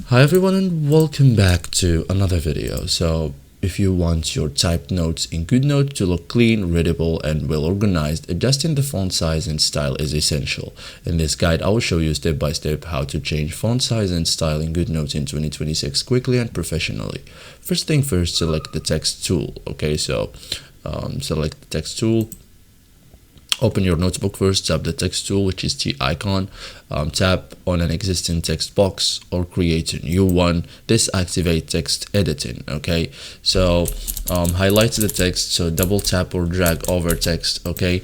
Hi everyone and welcome back to another video. So if you want your typed notes in Goodnotes to look clean, readable and well organized, adjusting the font size and style is essential. In this guide I will show you step by step how to change font size and style in Goodnotes in 2026 quickly and professionally. First thing first, select the text tool. Okay, so select the text tool. Open your notebook first, tap the text tool, which is the icon, tap on an existing text box or create a new one. This activates text editing. Okay, so highlight the text, so double tap or drag over text. Okay,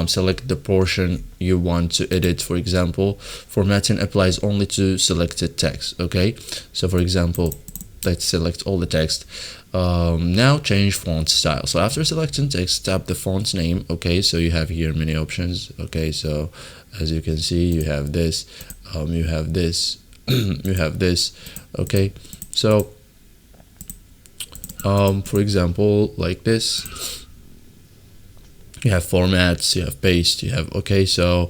select the portion you want to edit. For example, formatting applies only to selected text. Okay, so for example, let's select all the text. Now change font style. So after selecting text, tap the font name. Okay, so you have here many options. Okay, so as you can see, you have this, you have this, you have this. Okay, so for example, like this, you have formats, you have paste, you have, okay, so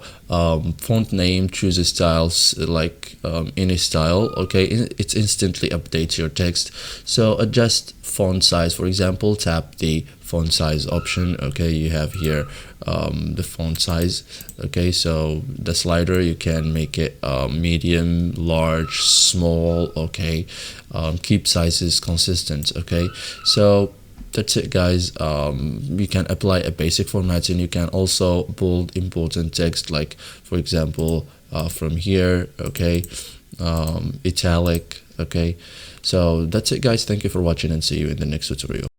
font name, choose a style, like any style. Okay, it instantly updates your text. So adjust font size. For example, tap the font size option. Okay, you have here the font size. Okay, so the slider, you can make it medium, large, small. Okay, keep sizes consistent. Okay, so that's it, guys. You can apply a basic formatting. You can also bold important text, like for example from here. Okay, italic. Okay, so that's it, guys. Thank you for watching and see you in the next tutorial.